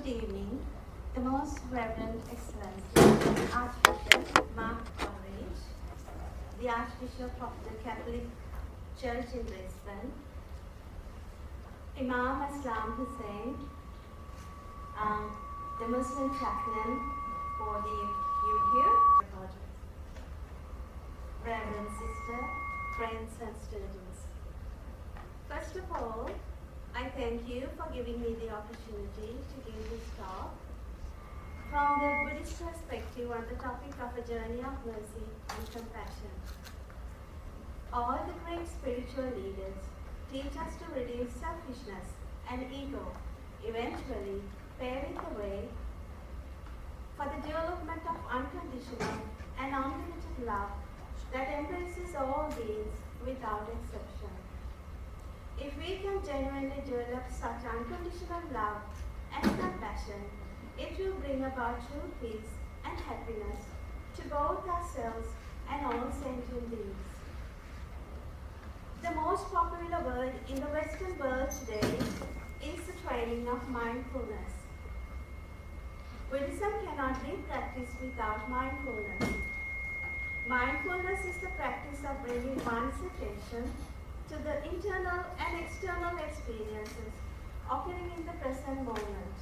Good evening, the Most Reverend Excellency, Archbishop Mark Coleridge, the Archbishop of the Catholic Church in Brisbane, Imam Aslam Hussain, the Muslim chaplain for the UK, Reverend Sister, friends and students. First of all, I thank you for giving me the opportunity to give this talk from the Buddhist perspective on the topic of a journey of mercy and compassion. All the great spiritual leaders teach us to reduce selfishness and ego, eventually paving the way for the development of unconditional and unlimited love that embraces all beings without exception. If we can genuinely develop such unconditional love and compassion, it will bring about true peace and happiness to both ourselves and all sentient beings. The most popular word in the Western world today is the training of mindfulness. Buddhism cannot be practiced without mindfulness. Mindfulness is the practice of bringing one's attention to the internal and external experiences occurring in the present moment,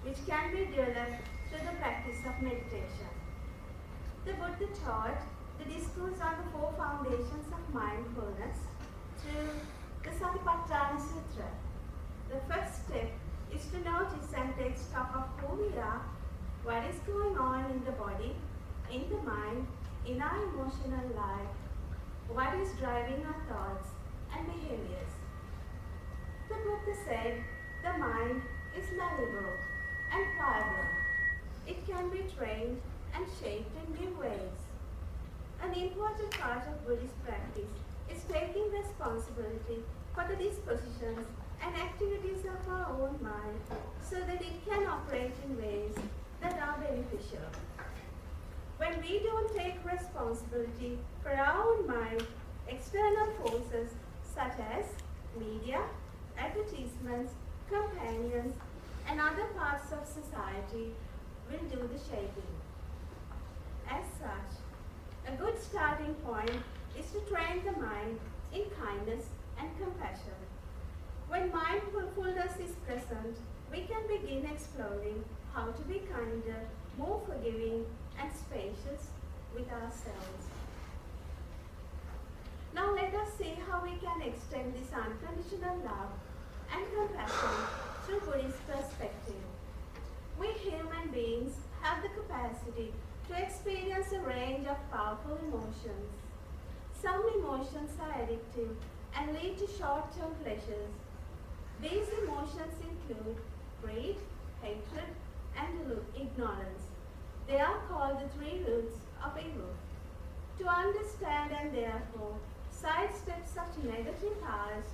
which can be developed through the practice of meditation. The Buddha taught the discourse on the four foundations of mindfulness through the Satipatthana Sutra. The first step is to notice and take stock of who we are, what is going on in the body, in the mind, in our emotional life, what is driving our thoughts and behaviors. The Buddha said the mind is malleable and pliable. It can be trained and shaped in new ways. An important part of Buddhist practice is taking responsibility for the dispositions and activities of our own mind so that it can operate in ways that are beneficial. When we don't take responsibility for our own mind, external forces such as media, advertisements, companions, and other parts of society will do the shaping. As such, a good starting point is to train the mind in kindness and compassion. When mindfulness is present, we can begin exploring how to be kinder, more forgiving, and spacious with ourselves. Now let us see how we can extend this unconditional love and compassion through Buddhist perspective. We human beings have the capacity to experience a range of powerful emotions. Some emotions are addictive and lead to short-term pleasures. These emotions include greed, hatred, and ignorance. They are called the three roots of evil. To understand and therefore sidestep such negative powers,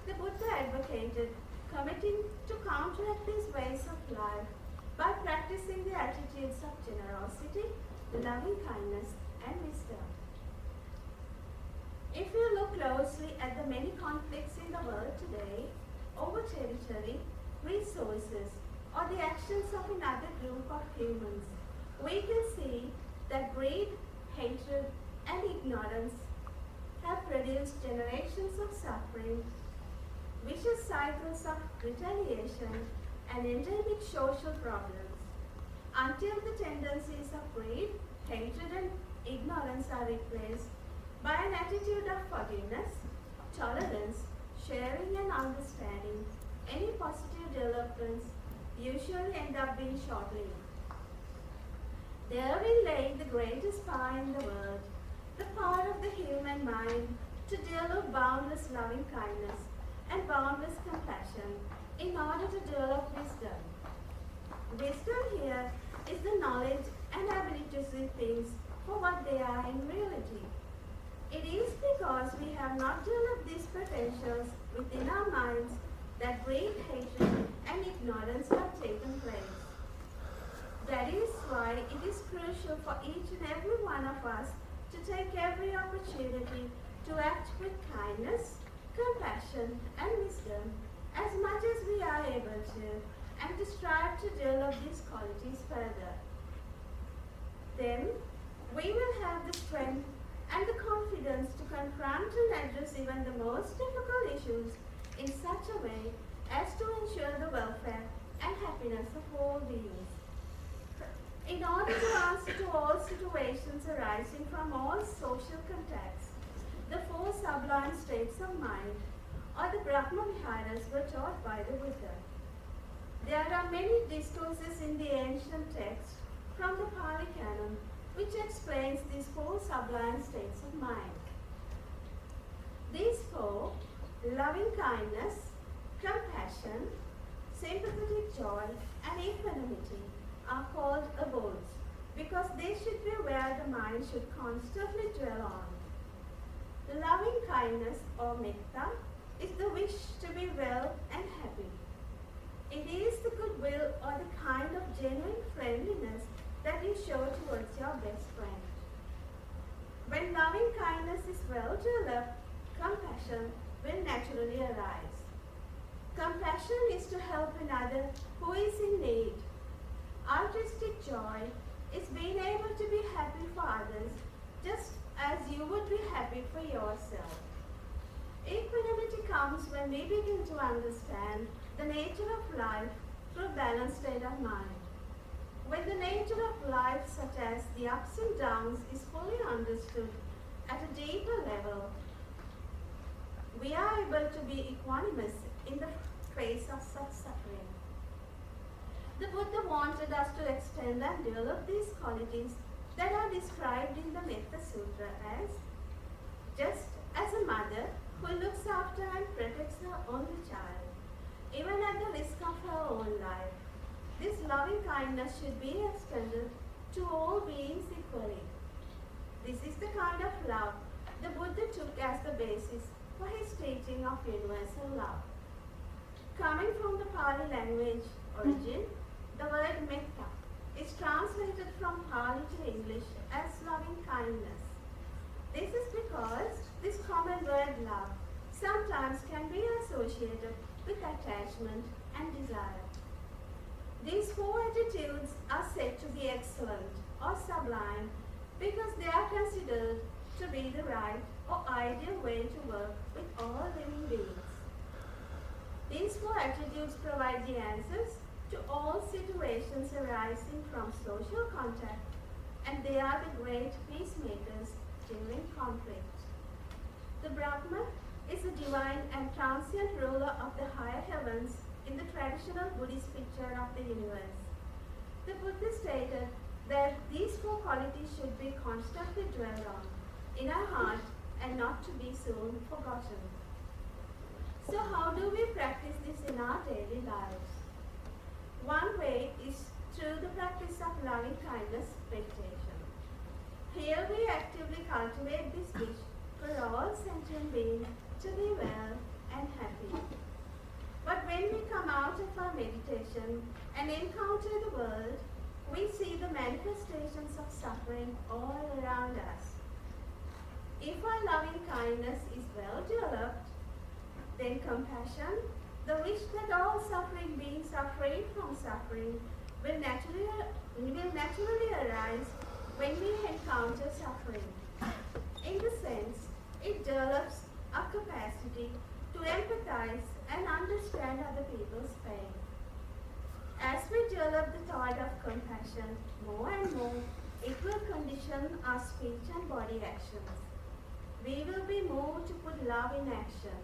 the Buddha advocated committing to counteract these ways of life by practicing the attitudes of generosity, loving kindness, and wisdom. If we look closely at the many conflicts in the world today over territory, resources, or the actions of another group of humans, we can see that greed, hatred, and ignorance have produced generations of suffering, vicious cycles of retaliation, and endemic social problems. Until the tendencies of greed, hatred, and ignorance are replaced by an attitude of forgiveness, tolerance, sharing, and understanding, any positive developments usually end up being short-lived. Therein lay the greatest power in the world, the power of the human mind to develop boundless loving kindness and boundless compassion in order to develop wisdom. Wisdom here is the knowledge and ability to see things for what they are in reality. It is because we have not developed these potentials within our minds that great hatred and ignorance have taken place. That is why it is crucial for each and every one of us to take every opportunity to act with kindness, compassion, and wisdom as much as we are able to, and to strive to develop these qualities further. Then we will have the strength and the confidence to confront and address even the most difficult issues in such a way as to ensure the welfare and happiness of all beings. In order to answer to all situations arising from all social contacts, the four sublime states of mind, or the Brahma Viharas, were taught by the Buddha. There are many discourses in the ancient text from the Pali Canon which explains these four sublime states of mind. These four, loving kindness, compassion, sympathetic joy, and equanimity, are called abodes because they should be where the mind should constantly dwell on. Loving kindness or metta is the wish to be well and happy. It is the goodwill or the kind of genuine friendliness that you show towards your best friend. When loving kindness is well developed, compassion will naturally arise. Compassion is to help another who is in need. Altruistic joy is being able to be happy for others just as you would be happy for yourself. Equanimity comes when we begin to understand the nature of life through a balanced state of mind. When the nature of life, such as the ups and downs, is fully understood at a deeper level, we are able to be equanimous in the face of such suffering. The Buddha wanted us to extend and develop these qualities that are described in the Metta Sutra as just as a mother who looks after and protects her only child, even at the risk of her own life. This loving kindness should be extended to all beings equally. This is the kind of love the Buddha took as the basis for his teaching of universal love. Coming from the Pali language origin, the word metta is translated from Pali to English as loving kindness. This is because this common word love sometimes can be associated with attachment and desire. These four attitudes are said to be excellent or sublime because they are considered to be the right or ideal way to work with all living beings. These four attitudes provide the answers to all situations arising from social contact, and they are the great peacemakers during conflict. The Brahma is a divine and transient ruler of the higher heavens in the traditional Buddhist picture of the universe. The Buddha stated that these four qualities should be constantly dwelled on in our heart and not to be soon forgotten. So how do we practice this in our daily lives? One way is through the practice of loving kindness meditation. Here we actively cultivate this wish for all sentient beings to be well and happy. But when we come out of our meditation and encounter the world, we see the manifestations of suffering all around us. If our loving kindness is well developed, then compassion, the wish that all suffering beings are free from suffering, will naturally arise when we encounter suffering. In the sense, it develops a capacity to empathize and understand other people's pain. As we develop the thought of compassion more and more, it will condition our speech and body actions. We will be moved to put love in action,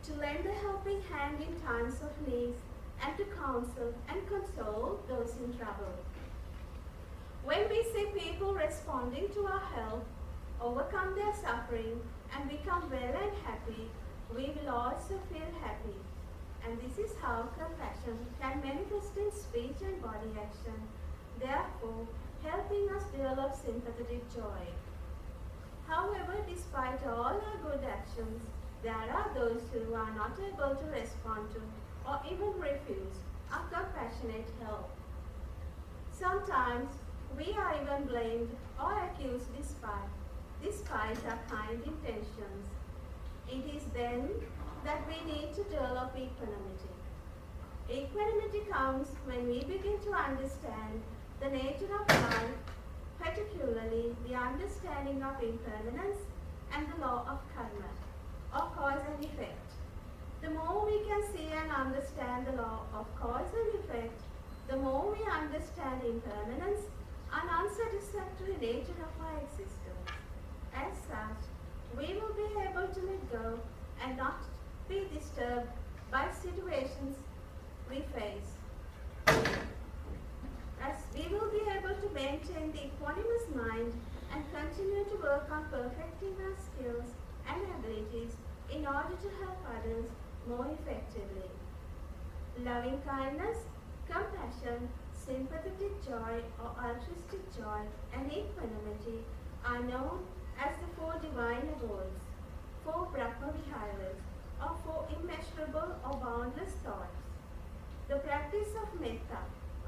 to lend a helping hand in times of need, and to counsel and console those in trouble. When we see people responding to our help, overcome their suffering, and become well and happy, we will also feel happy. And this is how compassion can manifest in speech and body action, therefore helping us develop sympathetic joy. However, despite all our good actions, there are those who are not able to respond to or even refuse our compassionate help. Sometimes we are even blamed or accused despite our kind intentions. It is then that we need to develop equanimity. Equanimity comes when we begin to understand the nature of life, particularly the understanding of impermanence and the law of karma, or cause and effect. The more we can see and understand the law of cause and effect, the more we understand impermanence and unsatisfactory nature of our existence. As such, we will be able to let go and not be disturbed by situations we face. As we will be able to maintain the equanimous mind and continue to work on perfecting our skills and abilities in order to help others more effectively. Loving kindness, compassion, sympathetic joy or altruistic joy, and equanimity are known as the four divine abodes, four Brahma Viharas, or four immeasurable or boundless thoughts. The practice of metta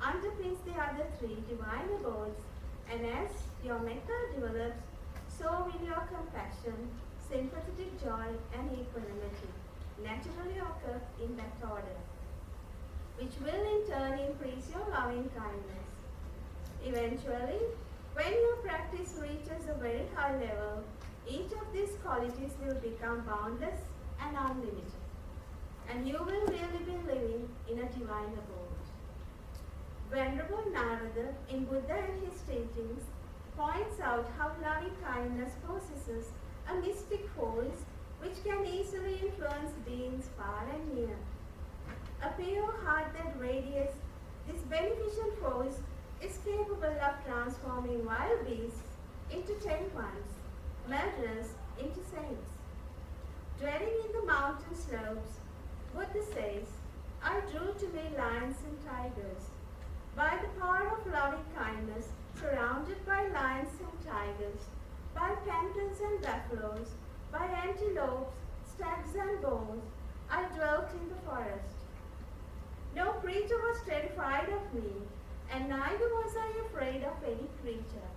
underpins the other three divine abodes, and as your metta develops, so will your compassion, sympathetic joy, and equanimity naturally occur in that order, which will in turn increase your loving kindness. Eventually, when your practice reaches a very high level, each of these qualities will become boundless and unlimited, and you will really be living in a divine abode. Venerable Narada, in Buddha and his teachings, points out how loving kindness possesses a mystic force which can easily influence beings far and near. A pure heart that radiates this beneficial force is capable of transforming wild beasts into tame ones, murderers into saints. Dwelling in the mountain slopes, Buddha says, I drew to me lions and tigers. By the power of loving kindness, surrounded by lions and tigers, by panthers and buffaloes, by antelopes, stags and boars, I dwelt in the forest. No creature was terrified of me, and neither was I afraid of any creature.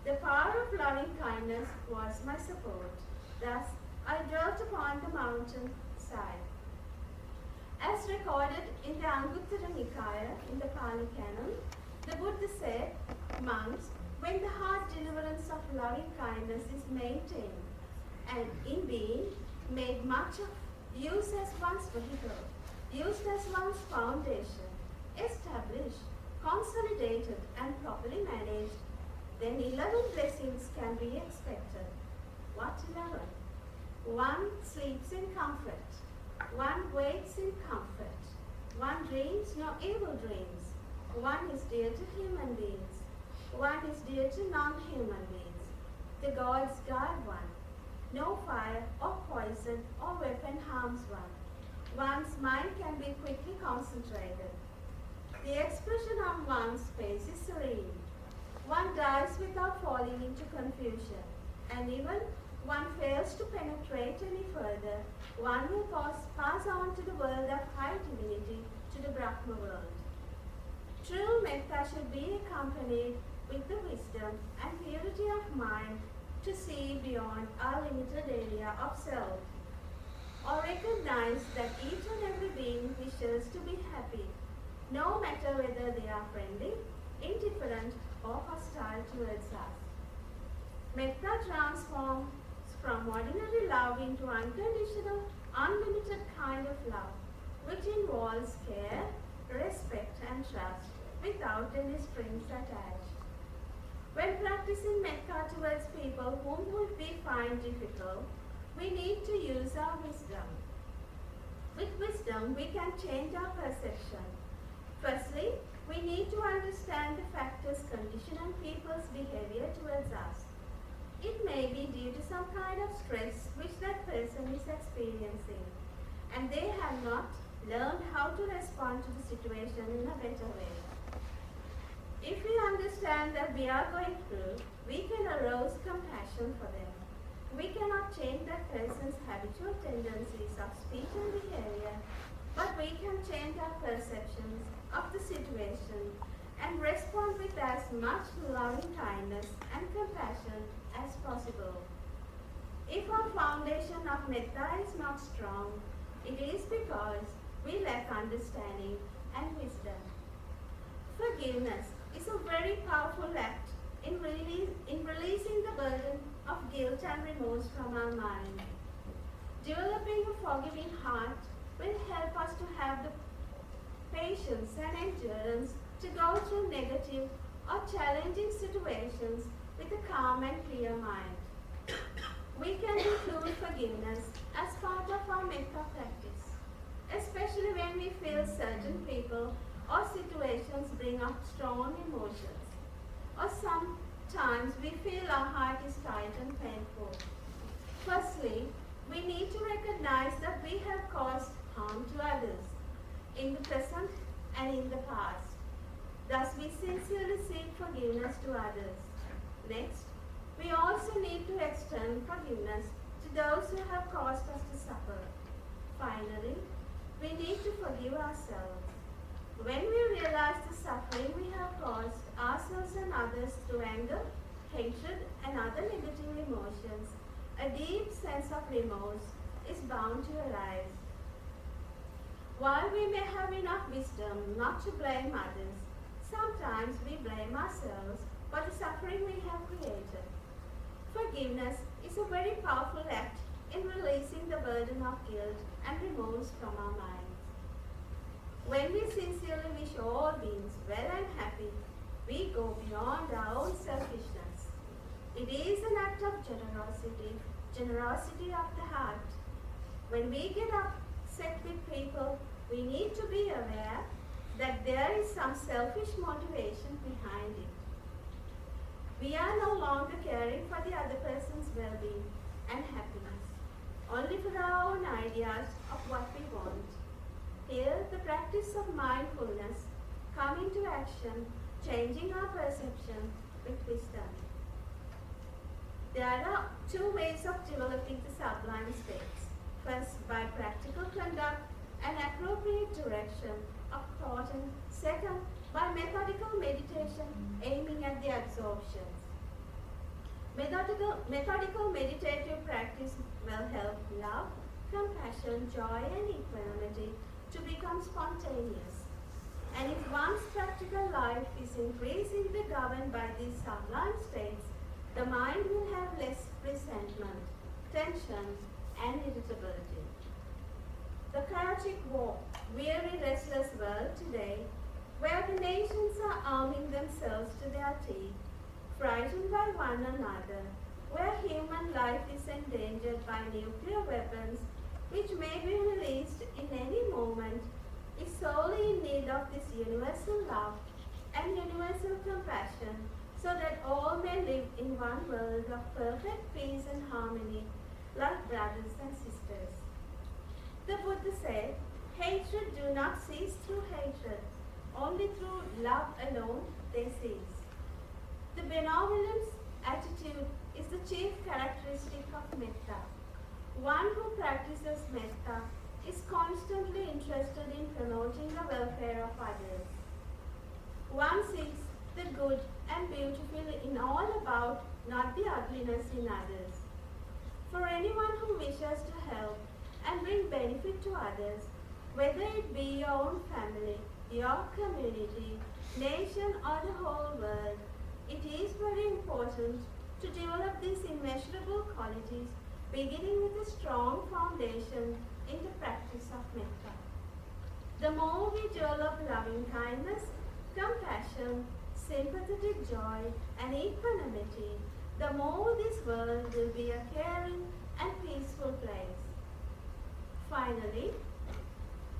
The power of loving kindness was my support. Thus, I dwelt upon the mountain side. As recorded in the Anguttara Nikaya in the Pali Canon, the Buddha said, monks, when the heart deliverance of loving kindness is maintained and in being made much of, used as one's vehicle, used as one's foundation, established, consolidated and properly managed, then 11 blessings can be expected. What 11? One sleeps in comfort. One wakes in comfort. One dreams no evil dreams. One is dear to human beings. One is dear to non-human beings. The gods guard one. No fire or poison or weapon harms one. One's mind can be quickly concentrated. The expression on one's face is serene. One dies without falling into confusion, and even one fails to penetrate any further, one will pass on to the world of high divinity, to the Brahma world. True metta should be accompanied with the wisdom and purity of mind to see beyond our limited area of self, or recognize that each and every being wishes to be happy, no matter whether they are friendly, indifferent, or hostile towards us. Metta transforms from ordinary love into unconditional, unlimited kind of love, which involves care, respect, and trust without any strings attached. When practicing metta towards people whom we find difficult, we need to use our wisdom. With wisdom, we can change our perception. Firstly, we need to understand the factors conditioning people's behavior towards us. It may be due to some kind of stress which that person is experiencing, and they have not learned how to respond to the situation in a better way. If we understand that we are going through, we can arouse compassion for them. We cannot change that person's habitual tendencies of speech and behavior, but we can change our perceptions of the situation and respond with as much loving kindness and compassion as possible. If our foundation of metta is not strong, it is because we lack understanding and wisdom. Forgiveness is a very powerful act in releasing the burden of guilt and remorse from our mind. Developing a forgiving heart will help us to have the patience and endurance to go through negative or challenging situations with a calm and clear mind. We can include forgiveness as part of our metta practice, especially when we feel certain people or situations bring up strong emotions, or sometimes we feel our heart is tight and painful. Firstly, we need to recognize that we have caused harm to others in the present and in the past. Thus, we sincerely seek forgiveness to others. Next, we also need to extend forgiveness to those who have caused us to suffer. Finally, we need to forgive ourselves. When we realize the suffering we have caused ourselves and others through anger, hatred, and other negative emotions, a deep sense of remorse is bound to arise. While we may have enough wisdom not to blame others, sometimes we blame ourselves for the suffering we have created. Forgiveness is a very powerful act in releasing the burden of guilt and remorse from our minds. When we sincerely wish all beings well and happy, we go beyond our own selfishness. It is an act of generosity of the heart. When we get upset with people, we need to be aware that there is some selfish motivation behind it. We are no longer caring for the other person's well-being and happiness, only for our own ideas of what we want. Here, the practice of mindfulness comes into action, changing our perception with wisdom. There are two ways of developing the sublime states. First, by practical conduct and appropriate direction of thought, and second, by methodical meditation aiming at the absorptions. Methodical meditative practice will help love, compassion, joy, and equanimity to become spontaneous. And if one's practical life is increasingly governed by these sublime states, the mind will have less resentment, tension, and irritability. The chaotic, weary, restless world today, where the nations are arming themselves to their teeth, frightened by one another, where human life is endangered by nuclear weapons which may be released in any moment, is solely in need of this universal love and universal compassion, so that all may live in one world of perfect peace and harmony, like brothers and sisters. The Buddha said, hatred do not cease through hatred, only through love alone they cease. The benevolent attitude is the chief characteristic of metta. One who practices metta is constantly interested in promoting the welfare of others. One seeks the good and beautiful in all about, not the ugliness in others. For anyone who wishes to help and bring benefit to others, whether it be your own family, your community, nation, or the whole world, it is very important to develop these immeasurable qualities, beginning with a strong foundation in the practice of metta. The more we develop loving kindness, compassion, sympathetic joy, and equanimity, the more this world will be a caring and peaceful place. Finally,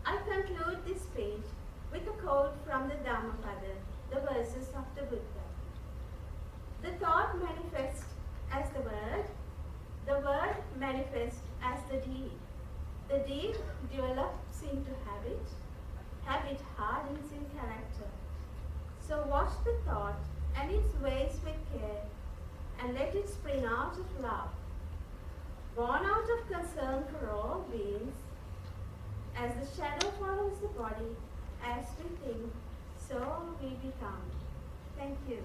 I conclude this speech with a quote from the Dhammapada, the verses of the Buddha. The thought manifests as the word manifests as the deed develops into habit hardens in character. So watch the thought and its ways with care, and let it spring out of love, born out of concern for all beings. As the shadow follows the body, as we think, so we become. Thank you.